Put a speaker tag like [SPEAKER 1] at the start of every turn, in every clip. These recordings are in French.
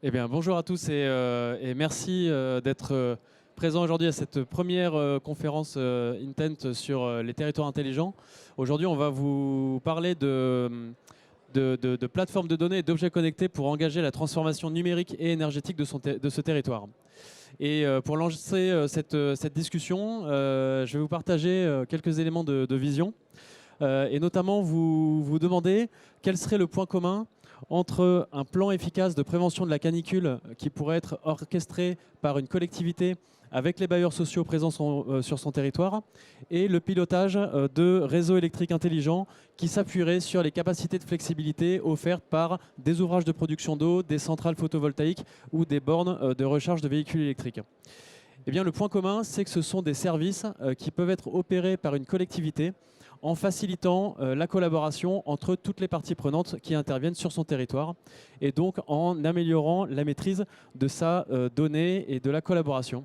[SPEAKER 1] Eh bien, bonjour à tous et merci d'être présents aujourd'hui à cette première conférence Intent sur les territoires intelligents. Aujourd'hui, on va vous parler de plateformes de données et d'objets connectés pour engager la transformation numérique et énergétique de ce territoire. Et pour lancer cette discussion, je vais vous partager quelques éléments de vision et notamment vous demander quel serait le point commun entre un plan efficace de prévention de la canicule qui pourrait être orchestré par une collectivité avec les bailleurs sociaux présents sur son territoire et le pilotage de réseaux électriques intelligents qui s'appuieraient sur les capacités de flexibilité offertes par des ouvrages de production d'eau, des centrales photovoltaïques ou des bornes de recharge de véhicules électriques. Eh bien, le point commun, c'est que ce sont des services qui peuvent être opérés par une collectivité en facilitant la collaboration entre toutes les parties prenantes qui interviennent sur son territoire et donc en améliorant la maîtrise de sa donnée et de la collaboration.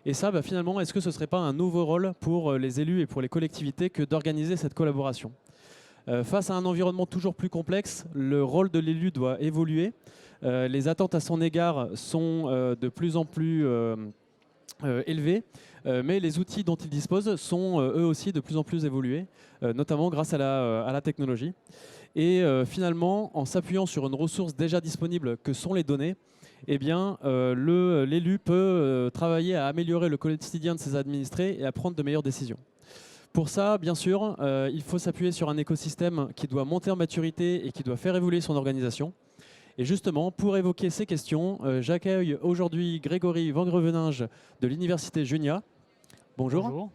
[SPEAKER 1] Et ça, finalement, est-ce que ce ne serait pas un nouveau rôle pour les élus et pour les collectivités que d'organiser cette collaboration ? Face à un environnement toujours plus complexe, le rôle de l'élu doit évoluer. Les attentes à son égard sont de plus en plus élevés, mais les outils dont ils disposent sont eux aussi de plus en plus évolués, notamment grâce à la technologie. Et finalement, en s'appuyant sur une ressource déjà disponible que sont les données, eh bien, l'élu peut travailler à améliorer le quotidien de ses administrés et à prendre de meilleures décisions. Pour ça, bien sûr, il faut s'appuyer sur un écosystème qui doit monter en maturité et qui doit faire évoluer son organisation. Et justement, pour évoquer ces questions, j'accueille aujourd'hui Grégory Van Greveninge de l'Université Junia. Bonjour.
[SPEAKER 2] Bonjour.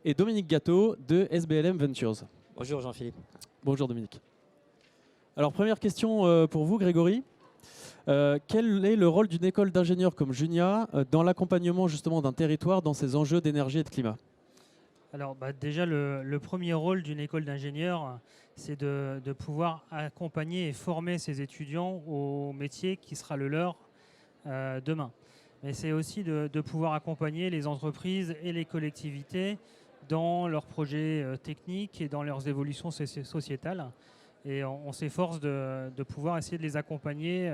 [SPEAKER 1] Et Dominique Gatto de SBLM Ventures.
[SPEAKER 2] Bonjour Jean-Philippe.
[SPEAKER 1] Bonjour Dominique. Alors première question pour vous Grégory. Quel est le rôle d'une école d'ingénieurs comme Junia dans l'accompagnement justement d'un territoire dans ses enjeux d'énergie et de climat ?
[SPEAKER 2] Alors déjà, le premier rôle d'une école d'ingénieurs, c'est de pouvoir accompagner et former ses étudiants au métier qui sera le leur demain. Mais c'est aussi de pouvoir accompagner les entreprises et les collectivités dans leurs projets techniques et dans leurs évolutions sociétales. Et on s'efforce de pouvoir essayer de les accompagner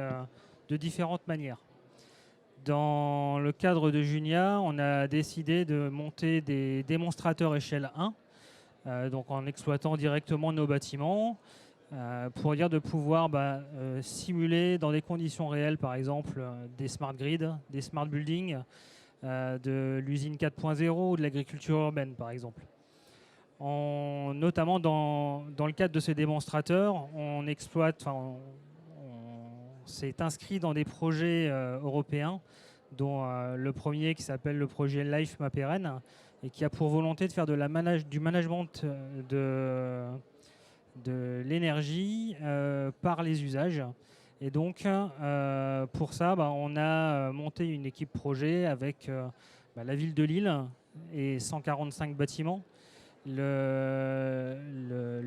[SPEAKER 2] de différentes manières. Dans le cadre de Junia, on a décidé de monter des démonstrateurs échelle 1, donc en exploitant directement nos bâtiments, pour dire de pouvoir simuler dans des conditions réelles, par exemple, des smart grids, des smart buildings, de l'usine 4.0 ou de l'agriculture urbaine, par exemple. Notamment dans le cadre de ces démonstrateurs, on s'est inscrit dans des projets européens, dont le premier qui s'appelle le projet Life Maperen et qui a pour volonté de faire du management de l'énergie par les usages. Et donc, pour ça, on a monté une équipe projet avec la ville de Lille et 145 bâtiments. Le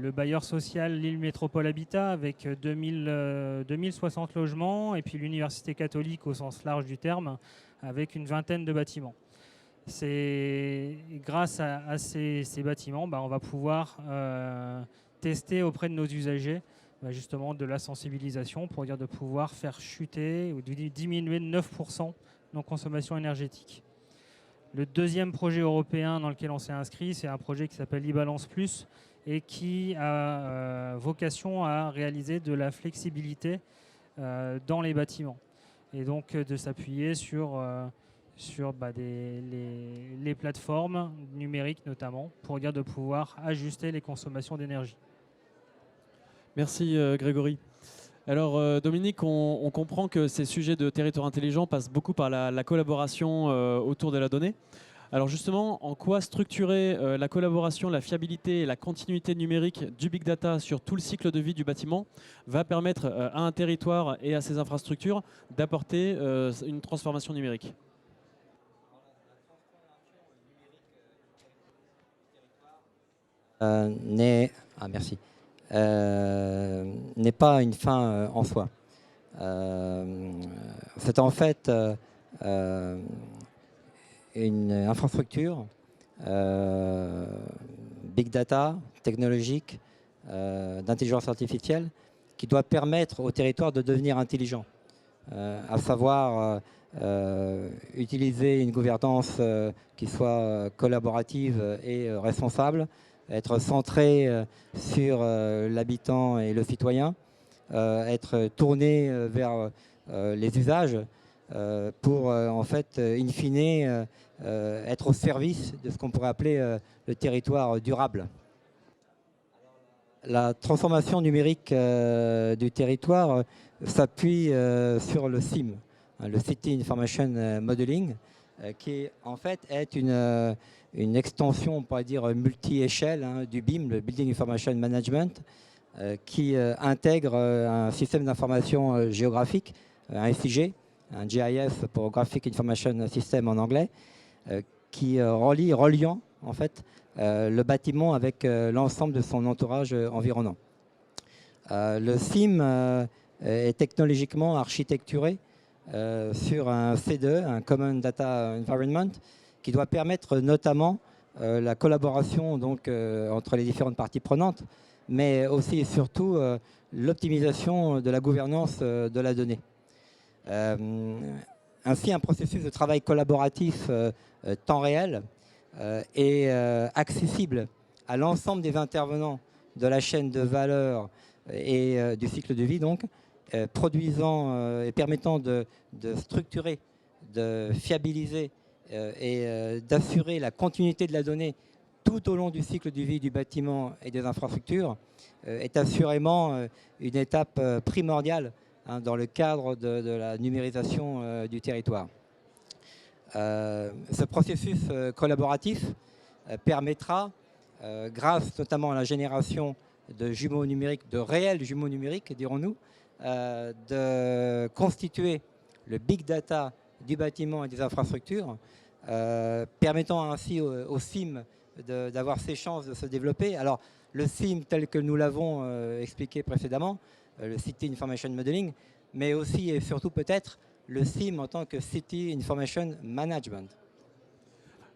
[SPEAKER 2] bailleur social Lille Métropole Habitat avec 2060 logements et puis l'université catholique au sens large du terme avec une vingtaine de bâtiments. C'est grâce à ces bâtiments, on va pouvoir tester auprès de nos usagers justement de la sensibilisation pour dire de pouvoir faire chuter ou diminuer de 9% nos consommations énergétiques. Le deuxième projet européen dans lequel on s'est inscrit, c'est un projet qui s'appelle e-Balance Plus et qui a vocation à réaliser de la flexibilité dans les bâtiments. Et donc de s'appuyer sur les plateformes numériques notamment, pour dire de pouvoir ajuster les consommations d'énergie.
[SPEAKER 1] Merci Grégory. Alors Dominique, on comprend que ces sujets de territoire intelligent passent beaucoup par la collaboration autour de la donnée. Alors justement, en quoi structurer la collaboration, la fiabilité et la continuité numérique du big data sur tout le cycle de vie du bâtiment va permettre à un territoire et à ses infrastructures d'apporter une transformation numérique ?
[SPEAKER 3] Merci. N'est pas une fin en soi. C'est en fait une infrastructure big data, technologique, d'intelligence artificielle qui doit permettre au territoire de devenir intelligent. à savoir utiliser une gouvernance qui soit collaborative et responsable, être centré sur l'habitant et le citoyen, être tourné vers les usages pour en fait, in fine, être au service de ce qu'on pourrait appeler le territoire durable. La transformation numérique du territoire s'appuie sur le CIM, le City Information Modeling, qui en fait est une extension, on pourrait dire, multi-échelle du BIM, le Building Information Management, qui intègre un système d'information géographique, un FIG, un GIS pour Graphic Information System en anglais, qui reliant en fait le bâtiment avec l'ensemble de son entourage environnant. Le CIM est technologiquement architecturé sur un C2, un Common Data Environment, qui doit permettre notamment la collaboration donc, entre les différentes parties prenantes, mais aussi et surtout l'optimisation de la gouvernance de la donnée. Ainsi, un processus de travail collaboratif temps réel est accessible à l'ensemble des intervenants de la chaîne de valeur et du cycle de vie, donc, produisant et permettant de structurer, de fiabiliser et d'assurer la continuité de la donnée tout au long du cycle de vie du bâtiment et des infrastructures, est assurément une étape primordiale dans le cadre de la numérisation du territoire. Ce processus collaboratif permettra, grâce notamment à la génération de jumeaux numériques, de réels jumeaux numériques, dirons-nous, de constituer le big data du bâtiment et des infrastructures, permettant ainsi au CIM d'avoir ses chances de se développer. Alors, le CIM tel que nous l'avons expliqué précédemment, le City Information Modeling, mais aussi et surtout peut-être le CIM en tant que City Information Management.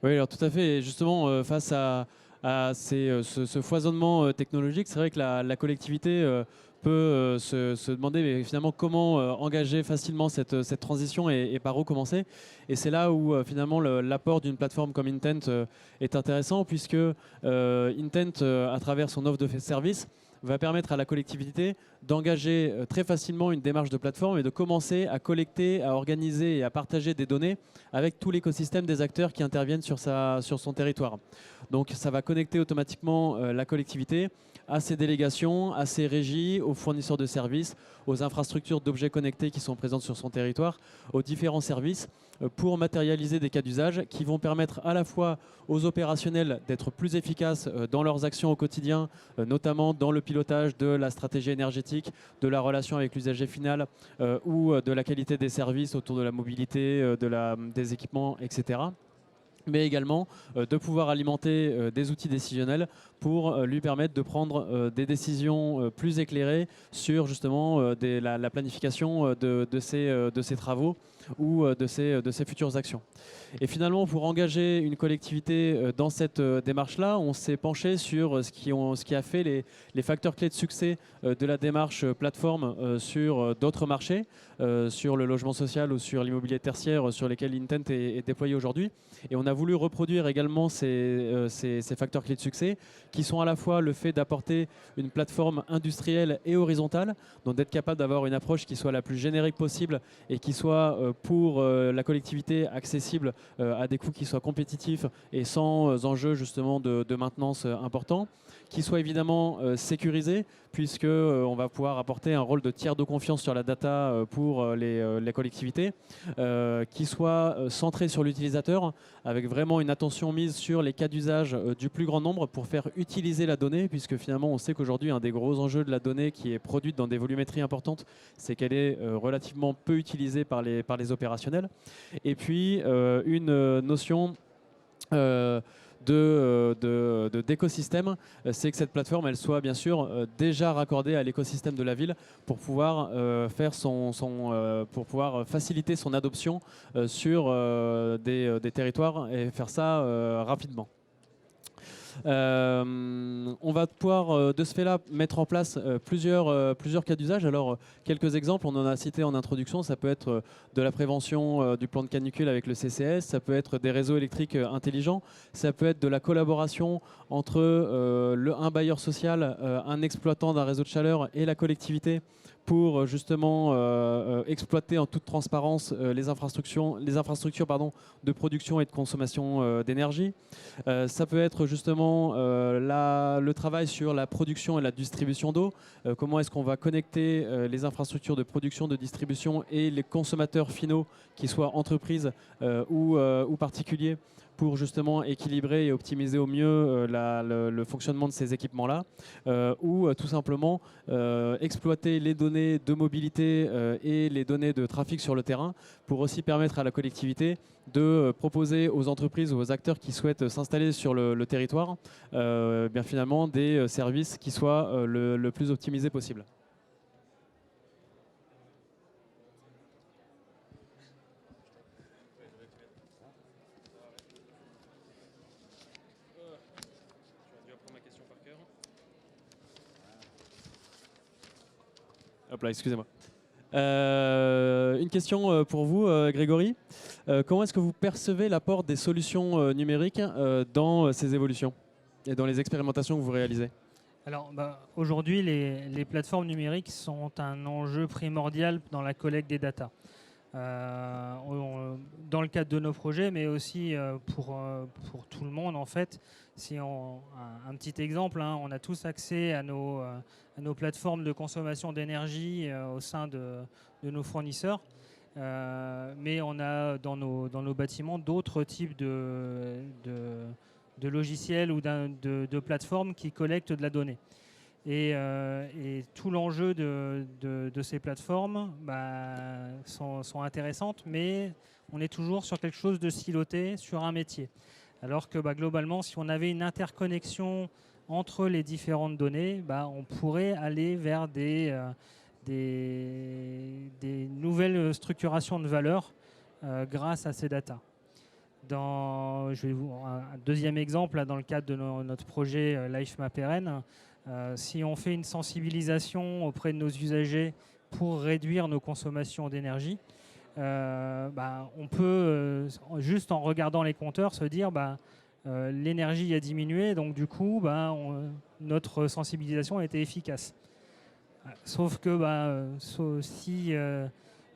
[SPEAKER 1] Oui, alors tout à fait. Et justement, face à ce foisonnement technologique, c'est vrai que la collectivité peut se demander mais finalement comment engager facilement cette transition et par où commencer. Et c'est là où finalement l'apport d'une plateforme comme Intent est intéressant, puisque Intent, à travers son offre de service, va permettre à la collectivité d'engager très facilement une démarche de plateforme et de commencer à collecter, à organiser et à partager des données avec tout l'écosystème des acteurs qui interviennent sur son territoire. Donc ça va connecter automatiquement la collectivité à ses délégations, à ses régies, aux fournisseurs de services, aux infrastructures d'objets connectés qui sont présentes sur son territoire, aux différents services pour matérialiser des cas d'usage qui vont permettre à la fois aux opérationnels d'être plus efficaces dans leurs actions au quotidien, notamment dans le pilotage de la stratégie énergétique, de la relation avec l'usager final ou de la qualité des services autour de la mobilité, des équipements, etc. Mais également de pouvoir alimenter des outils décisionnels pour lui permettre de prendre des décisions plus éclairées sur justement la planification de ses travaux ou de ses futures actions. Et finalement, pour engager une collectivité dans cette démarche-là, on s'est penché sur ce qui a fait les facteurs clés de succès de la démarche plateforme sur d'autres marchés, sur le logement social ou sur l'immobilier tertiaire sur lesquels Intent est déployé aujourd'hui. Et on a voulu reproduire également ces facteurs clés de succès qui sont à la fois le fait d'apporter une plateforme industrielle et horizontale, donc d'être capable d'avoir une approche qui soit la plus générique possible et qui soit pour la collectivité accessible à des coûts qui soient compétitifs et sans enjeux justement de maintenance importants, qui soit évidemment sécurisé, puisque on va pouvoir apporter un rôle de tiers de confiance sur la data pour les collectivités, qui soit centré sur l'utilisateur, avec vraiment une attention mise sur les cas d'usage du plus grand nombre pour faire utiliser la donnée, puisque finalement on sait qu'aujourd'hui un des gros enjeux de la donnée qui est produite dans des volumétries importantes, c'est qu'elle est relativement peu utilisée par les opérationnels. Et puis une notion d'écosystème, c'est que cette plateforme elle soit bien sûr déjà raccordée à l'écosystème de la ville pour pouvoir pour pouvoir faciliter son adoption sur des territoires et faire ça rapidement. On va pouvoir, de ce fait-là, mettre en place plusieurs cas d'usage. Alors, quelques exemples, on en a cité en introduction. Ça peut être de la prévention du plan de canicule avec le CCS, ça peut être des réseaux électriques intelligents, ça peut être de la collaboration entre un bailleur social, un exploitant d'un réseau de chaleur et la collectivité pour justement exploiter en toute transparence les infrastructures de production et de consommation d'énergie. Ça peut être justement le travail sur la production et la distribution d'eau. Comment est-ce qu'on va connecter les infrastructures de production, de distribution et les consommateurs finaux, qu'ils soient entreprises ou particuliers, pour justement équilibrer et optimiser au mieux le fonctionnement de ces équipements-là, ou tout simplement exploiter les données de mobilité et les données de trafic sur le terrain pour aussi permettre à la collectivité de proposer aux entreprises ou aux acteurs qui souhaitent s'installer sur le territoire bien finalement des services qui soient le plus optimisés possible. Hop là, excusez-moi. Une question pour vous, Grégory. Comment est-ce que vous percevez l'apport des solutions numériques dans ces évolutions et dans les expérimentations que vous réalisez?
[SPEAKER 2] Alors, aujourd'hui, les plateformes numériques sont un enjeu primordial dans la collecte des datas. Dans le cadre de nos projets, mais aussi pour tout le monde, en fait. Un petit exemple, hein, on a tous accès à nos plateformes de consommation d'énergie au sein de nos fournisseurs. Mais on a dans nos bâtiments d'autres types de logiciels ou de plateformes qui collectent de la donnée. Et tout l'enjeu de ces plateformes sont intéressantes, mais on est toujours sur quelque chose de siloté, sur un métier. Alors que globalement, si on avait une interconnexion entre les différentes données, on pourrait aller vers des nouvelles structurations de valeur grâce à ces datas. Un deuxième exemple, dans le cadre de notre projet Life Map RN, si on fait une sensibilisation auprès de nos usagers pour réduire nos consommations d'énergie, on peut, juste en regardant les compteurs, se dire l'énergie a diminué, donc du coup, notre sensibilisation a été efficace. Sauf que si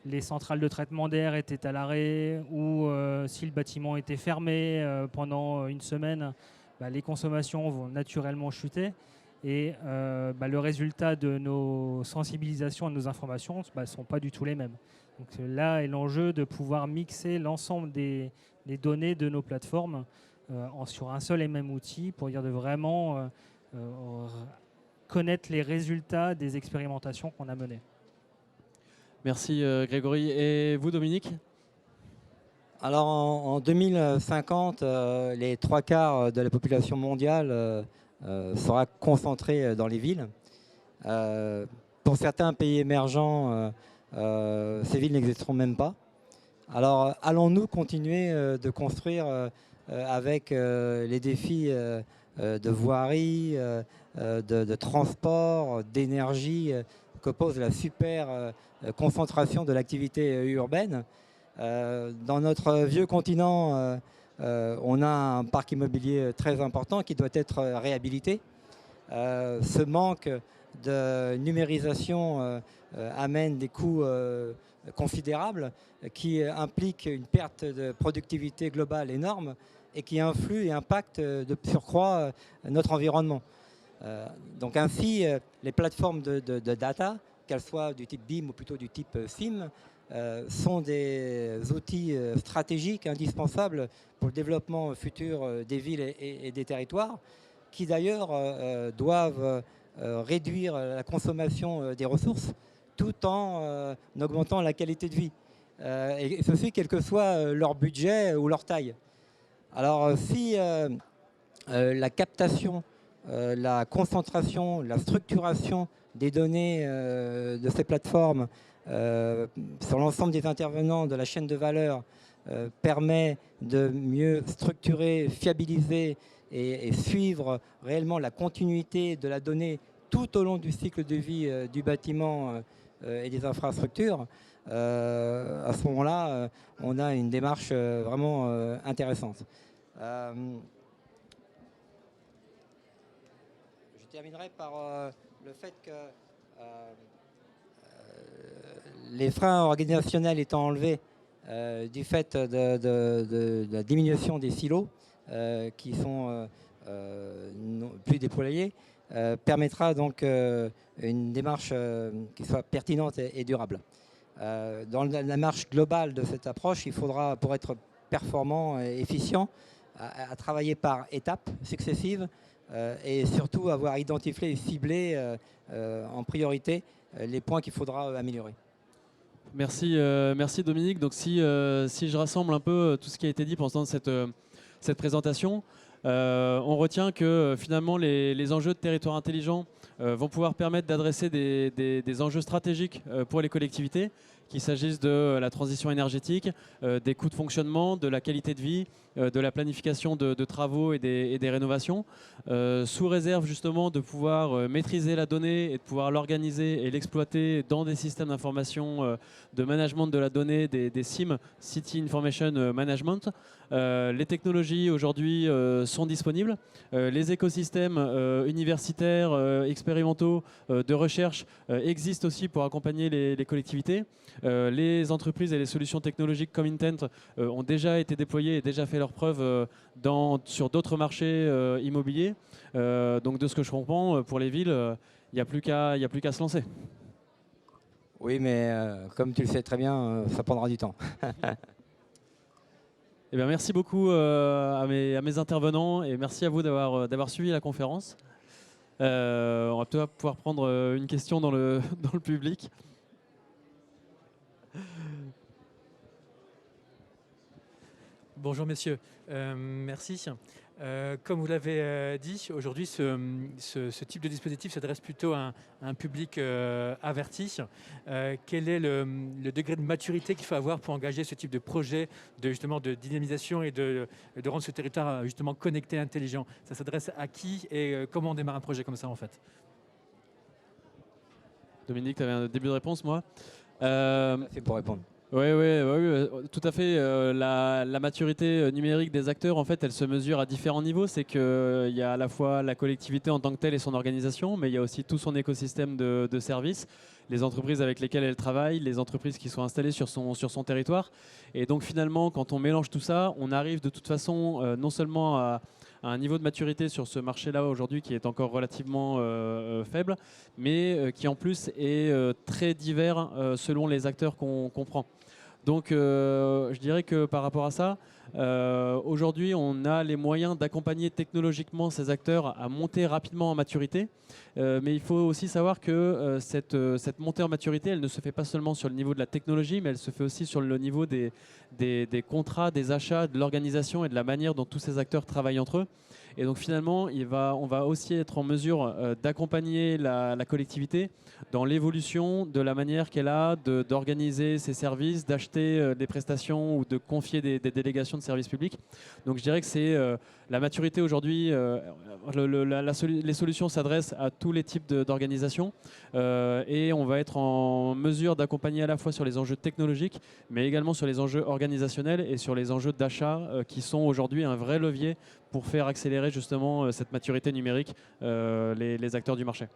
[SPEAKER 2] les centrales de traitement d'air étaient à l'arrêt ou si le bâtiment était fermé pendant une semaine, les consommations vont naturellement chuter. Et le résultat de nos sensibilisations et de nos informations ne sont pas du tout les mêmes. Donc là est l'enjeu de pouvoir mixer l'ensemble des données de nos plateformes sur un seul et même outil pour dire de vraiment connaître les résultats des expérimentations qu'on a menées.
[SPEAKER 1] Merci Grégory. Et vous, Dominique?
[SPEAKER 3] Alors en 2050, les 3/4 de la population mondiale sera concentrée dans les villes. Pour certains pays émergents, ces villes n'existeront même pas. Alors allons-nous continuer de construire avec les défis de voirie, de transport, d'énergie que pose la super concentration de l'activité urbaine? Dans notre vieux continent, on a un parc immobilier très important qui doit être réhabilité. Ce manque de numérisation amène des coûts considérables qui impliquent une perte de productivité globale énorme et qui influe et impacte de surcroît notre environnement. Donc ainsi, les plateformes de data, qu'elles soient du type BIM ou plutôt du type SIM, sont des outils stratégiques indispensables pour le développement futur des villes et des territoires, qui d'ailleurs doivent réduire la consommation des ressources tout en augmentant la qualité de vie. Et ceci, quel que soit leur budget ou leur taille. Alors si la captation, la concentration, la structuration des données de ces plateformes sur l'ensemble des intervenants de la chaîne de valeur permet de mieux structurer, fiabiliser et suivre réellement la continuité de la donnée tout au long du cycle de vie du bâtiment et des infrastructures, à ce moment-là, on a une démarche vraiment intéressante. Je terminerai par le fait que les freins organisationnels étant enlevés du fait de la diminution des silos qui sont plus déployés, permettra donc une démarche qui soit pertinente et durable. Dans la marche globale de cette approche, il faudra, pour être performant et efficient, à travailler par étapes successives et surtout avoir identifié et ciblé en priorité les points qu'il faudra améliorer.
[SPEAKER 1] Merci, merci Dominique. Donc si je rassemble un peu tout ce qui a été dit pendant cette présentation, on retient que finalement les enjeux de territoire intelligent vont pouvoir permettre d'adresser des enjeux stratégiques pour les collectivités, qu'il s'agisse de la transition énergétique, des coûts de fonctionnement, de la qualité de vie, de la planification de travaux et des rénovations, sous réserve justement de pouvoir maîtriser la donnée et de pouvoir l'organiser et l'exploiter dans des systèmes d'information de management de la donnée, des CIM, City Information Management. Les technologies aujourd'hui sont disponibles. Les écosystèmes universitaires, expérimentaux, de recherche existent aussi pour accompagner les collectivités. Les entreprises et les solutions technologiques comme Intent ont déjà été déployées et déjà fait leurs preuves sur d'autres marchés immobiliers. Donc de ce que je comprends, pour les villes, il n'y a plus qu'à se lancer.
[SPEAKER 3] Oui, mais comme tu le sais très bien, ça prendra du temps.
[SPEAKER 1] Eh bien, merci beaucoup à mes intervenants et merci à vous d'avoir suivi la conférence. On va peut-être pouvoir prendre une question dans le public.
[SPEAKER 4] Bonjour messieurs, merci. Comme vous l'avez dit, aujourd'hui ce type de dispositif s'adresse plutôt à un public averti. Quel est le degré de maturité qu'il faut avoir pour engager ce type de projet justement de dynamisation et de rendre ce territoire justement connecté, intelligent? Ça s'adresse à qui et comment on démarre un projet comme ça en fait?
[SPEAKER 1] Dominique, tu avais un début de réponse, moi.
[SPEAKER 3] C'est pour répondre.
[SPEAKER 1] Oui, tout à fait. La maturité numérique des acteurs, en fait, elle se mesure à différents niveaux. C'est qu'il y a à la fois la collectivité en tant que telle et son organisation, mais il y a aussi tout son écosystème de services, les entreprises avec lesquelles elle travaille, les entreprises qui sont installées sur son territoire. Et donc finalement, quand on mélange tout ça, on arrive de toute façon non seulement à un niveau de maturité sur ce marché-là aujourd'hui qui est encore relativement faible, mais qui en plus est très divers selon les acteurs qu'on prend. Donc je dirais que par rapport à ça, aujourd'hui on a les moyens d'accompagner technologiquement ces acteurs à monter rapidement en maturité, mais il faut aussi savoir que cette montée en maturité, elle ne se fait pas seulement sur le niveau de la technologie, mais elle se fait aussi sur le niveau des contrats, des achats, de l'organisation et de la manière dont tous ces acteurs travaillent entre eux. Et donc finalement, on va aussi être en mesure d'accompagner la collectivité dans l'évolution de la manière qu'elle a d'organiser ses services, d'acheter des prestations ou de confier des délégations de services publics. Donc je dirais que c'est la maturité aujourd'hui, les solutions s'adressent à tous les types d'organisations et on va être en mesure d'accompagner à la fois sur les enjeux technologiques, mais également sur les enjeux organisationnels et sur les enjeux d'achat qui sont aujourd'hui un vrai levier pour faire accélérer justement cette maturité numérique les acteurs du marché.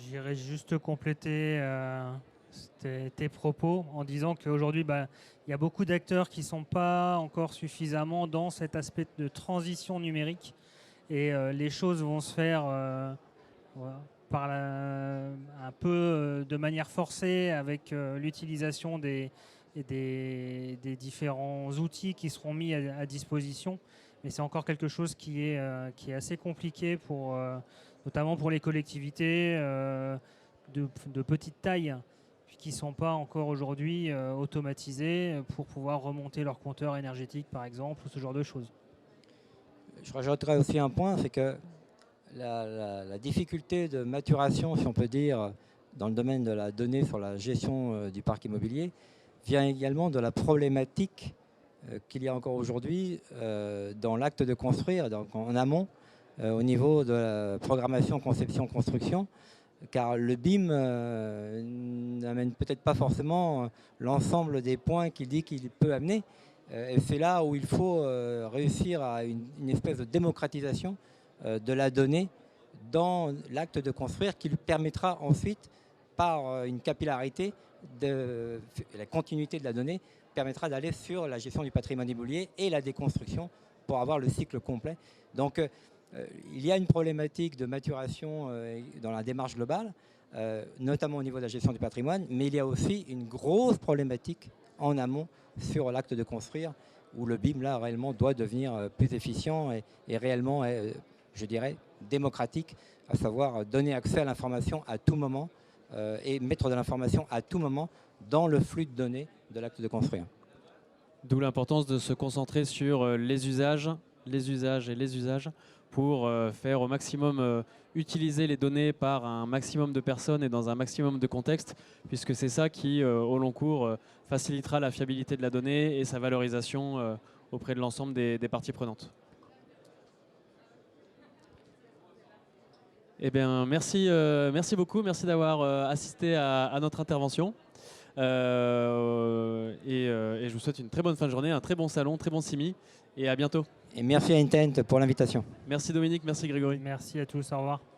[SPEAKER 2] J'irais juste compléter tes propos en disant qu'aujourd'hui, il y a beaucoup d'acteurs qui ne sont pas encore suffisamment dans cet aspect de transition numérique et les choses vont se faire un peu de manière forcée avec l'utilisation des différents outils qui seront mis à disposition. Mais c'est encore quelque chose qui est assez compliqué, notamment pour les collectivités de petite taille, qui ne sont pas encore aujourd'hui automatisées pour pouvoir remonter leur compteur énergétique, par exemple, ou ce genre de choses.
[SPEAKER 3] Je rajouterais aussi un point, c'est que la difficulté de maturation, si on peut dire, dans le domaine de la donnée sur la gestion du parc immobilier, vient également de la problématique qu'il y a encore aujourd'hui dans l'acte de construire, donc en amont, au niveau de la programmation, conception, construction, car le BIM n'amène peut-être pas forcément l'ensemble des points qu'il dit qu'il peut amener. Et c'est là où il faut réussir à une espèce de démocratisation de la donnée dans l'acte de construire qui lui permettra ensuite, par une capillarité, la continuité de la donnée, permettra d'aller sur la gestion du patrimoine immobilier et la déconstruction pour avoir le cycle complet. Donc il y a une problématique de maturation dans la démarche globale, notamment au niveau de la gestion du patrimoine, mais il y a aussi une grosse problématique en amont sur l'acte de construire, où le BIM, là, réellement, doit devenir plus efficient et réellement, je dirais, démocratique, à savoir donner accès à l'information à tout moment et mettre de l'information à tout moment dans le flux de données de l'acte de construire.
[SPEAKER 1] D'où l'importance de se concentrer sur les usages pour faire au maximum utiliser les données par un maximum de personnes et dans un maximum de contextes, puisque c'est ça qui, au long cours, facilitera la fiabilité de la donnée et sa valorisation auprès de l'ensemble des parties prenantes. Eh bien, merci beaucoup, merci d'avoir assisté à notre intervention. Et je vous souhaite une très bonne fin de journée, un très bon salon, très bon CIMI, et à bientôt.
[SPEAKER 3] Et merci à Intent pour l'invitation.
[SPEAKER 1] Merci Dominique, merci Grégory.
[SPEAKER 2] Merci à tous, au revoir.